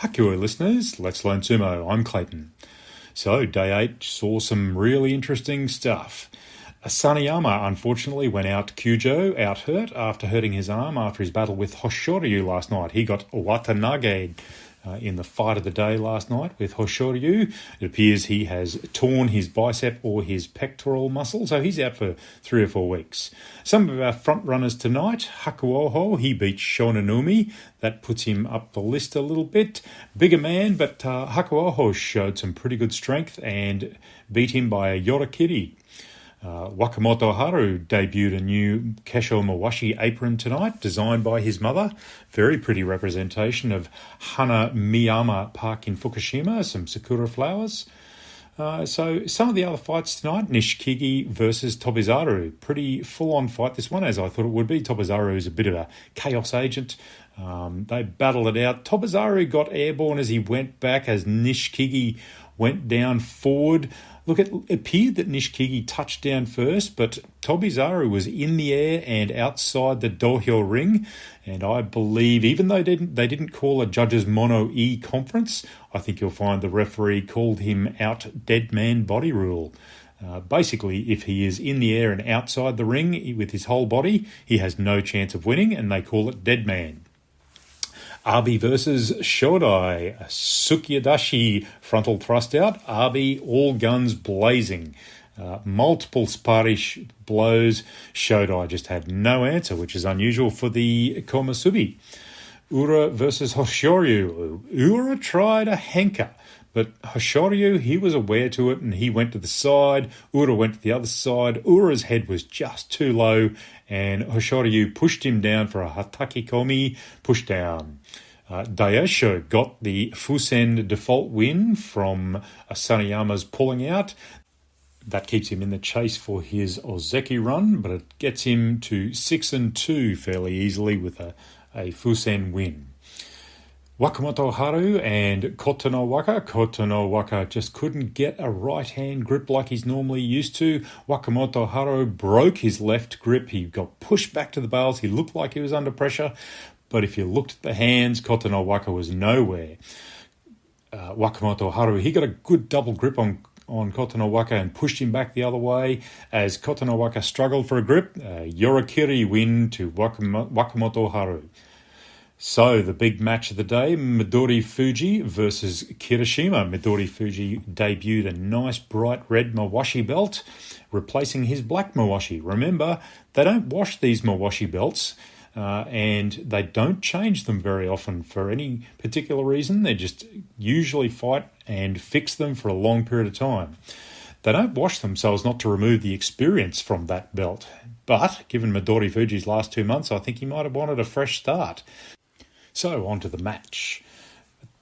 Hakuo listeners, let's learn sumo. I'm Clayton. So, day 8 saw some really interesting stuff. Sanayama unfortunately went out Kyujo out hurt after hurting his arm after his battle with Hoshoryu last night. He got Watanage in the fight of the day last night with Hoshoryu. It appears he has torn his bicep or his pectoral muscle, so he's out for 3 or 4 weeks. Some of our front runners tonight, Hakuoho, he beat Shonanumi. That puts him up the list a little bit. Bigger man, but Hakuoho showed some pretty good strength and beat him by a Yorakiri. Wakamoto Haru debuted a new Kesho Mawashi apron tonight, designed by his mother. Very pretty representation of Hana Miyama Park in Fukushima, some sakura flowers. So some of the other fights tonight, Nishikigi versus Tobizaru. Pretty full-on fight, this one, as I thought it would be. Tobizaru is a bit of a chaos agent. They battled it out. Tobizaru got airborne as he went back, as Nishikigi went down forward. Look, it appeared that Nishikigi touched down first, but Tobizaru was in the air and outside the dohyo ring. And I believe, even though they didn't call a judge's mono-e conference, I think you'll find the referee called him out dead man body rule. Basically, if he is in the air and outside the ring with his whole body, he has no chance of winning, and they call it dead man. Abi versus Shodai, a Sukiadashi frontal thrust out. Abi, all guns blazing. Multiple Sparish blows. Shodai just had no answer, which is unusual for the Komusubi. Ura versus Hoshoryu. Ura tried a henka, but Hoshoryu, he was aware to it and he went to the side. Ura went to the other side. Ura's head was just too low and Hoshoryu pushed him down for a Hataki Komi push down. Daisho got the Fusen default win from Sanayama's pulling out. That keeps him in the chase for his Ozeki run, but it gets him to 6-2 fairly easily with a Fusen win. Wakamoto Haru and Kotono Waka. Kotono Waka just couldn't get a right-hand grip like he's normally used to. Wakamoto Haru broke his left grip. He got pushed back to the bales. He looked like he was under pressure. But if you looked at the hands, Kotono Waka was nowhere. Wakamoto Haru, he got a good double grip on Kotono Waka and pushed him back the other way. As Kotono Waka struggled for a grip, Yorakiri win to Wakamoto Haru. So the big match of the day, Midori Fuji versus Kirishima. Midori Fuji debuted a nice bright red Mawashi belt, replacing his black Mawashi. Remember, they don't wash these Mawashi belts. And they don't change them very often for any particular reason. They just usually fight and fix them for a long period of time. They don't wash themselves not to remove the experience from that belt. But given Midori Fuji's last 2 months, I think he might have wanted a fresh start. So on to the match.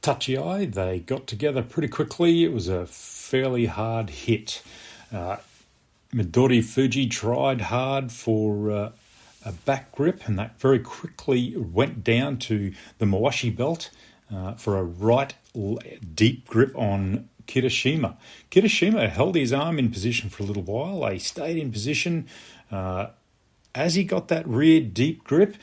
Tachiai, they got together pretty quickly. It was a fairly hard hit. Midori Fuji tried hard for a back grip, and that very quickly went down to the Mawashi belt for a right deep grip on Kirishima. Kirishima held his arm in position for a little while. They stayed in position. As he got that rear deep grip,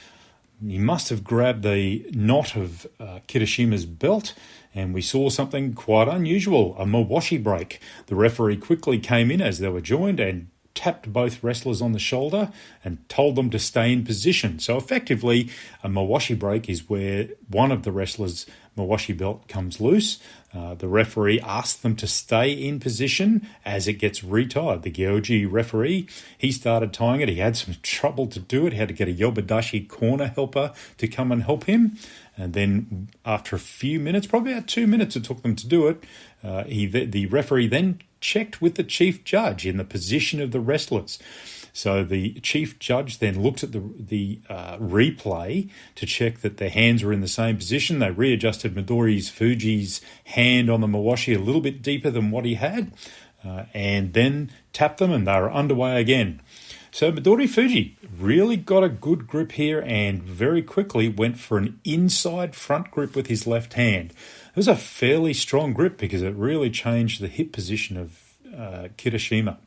he must have grabbed the knot of Kirishima's belt, and we saw something quite unusual, a Mawashi break. The referee quickly came in as they were joined and tapped both wrestlers on the shoulder and told them to stay in position. So effectively, a Mawashi break is where one of the wrestlers' Mawashi belt comes loose. The referee asks them to stay in position as it gets retied. The Gyoji referee, he started tying it. He had some trouble to do it. He had to get a Yobadashi corner helper to come and help him. And then after a few minutes, probably about 2 minutes it took them to do it, the referee then checked with the chief judge in the position of the wrestlers. So the chief judge then looked at the replay to check that their hands were in the same position. They readjusted Midori Fuji's hand on the Mawashi a little bit deeper than what he had, and then tapped them, and they were underway again. So Midori Fuji really got a good grip here and very quickly went for an inside front grip with his left hand. It was a fairly strong grip because it really changed the hip position of Kirishima.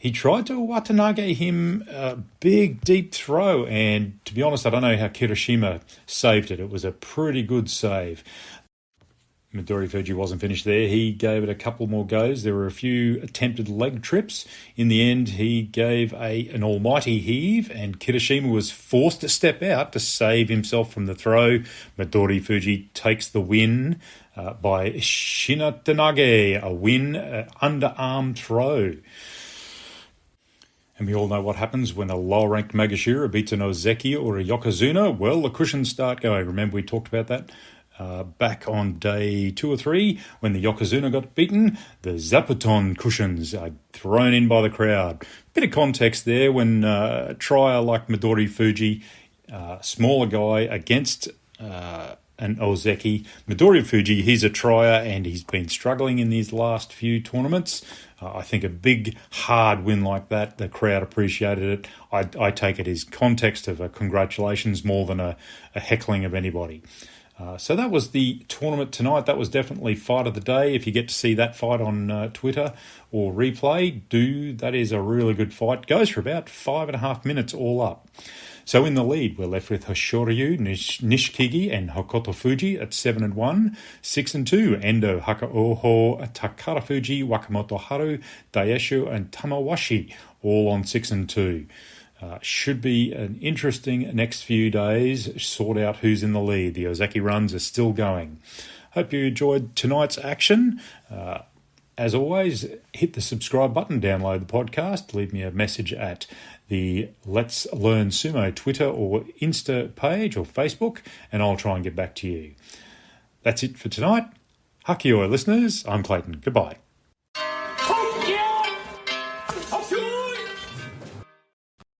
He tried to Watanabe him a big, deep throw, and to be honest, I don't know how Kirishima saved it. It was a pretty good save. Midori Fuji wasn't finished there. He gave it a couple more goes. There were a few attempted leg trips. In the end, he gave an almighty heave, and Kirishima was forced to step out to save himself from the throw. Midori Fuji takes the win by Shinatanage, a win underarm throw. And we all know what happens when a lower-ranked Maegashira beats an Ozeki or a Yokozuna. Well, the cushions start going. Remember we talked about that back on day 2 or 3 when the Yokozuna got beaten. The Zabuton cushions are thrown in by the crowd. Bit of context there when a trier like Midori Fuji, smaller guy against an Ozeki. Midori Fuji, he's a trier and he's been struggling in these last few tournaments. I think a big, hard win like that, the crowd appreciated it. I take it as context of a congratulations more than a heckling of anybody. So that was the tournament tonight. That was definitely fight of the day. If you get to see that fight on Twitter or replay, that is a really good fight. Goes for about 5.5 minutes all up. So in the lead, we're left with Hoshoryu, Nishikigi and Hokuto Fuji at 7-1. 6-2, Endo, Hakaoho, Takara Fuji, Wakamoto Haru, Daishu and Tamawashi, all on 6-2. Should be an interesting next few days. Sort out who's in the lead. The Ozeki runs are still going. Hope you enjoyed tonight's action. As always, hit the subscribe button, download the podcast, leave me a message at the Let's Learn Sumo Twitter or Insta page or Facebook, and I'll try and get back to you. That's it for tonight. Hakioi listeners, I'm Clayton. Goodbye.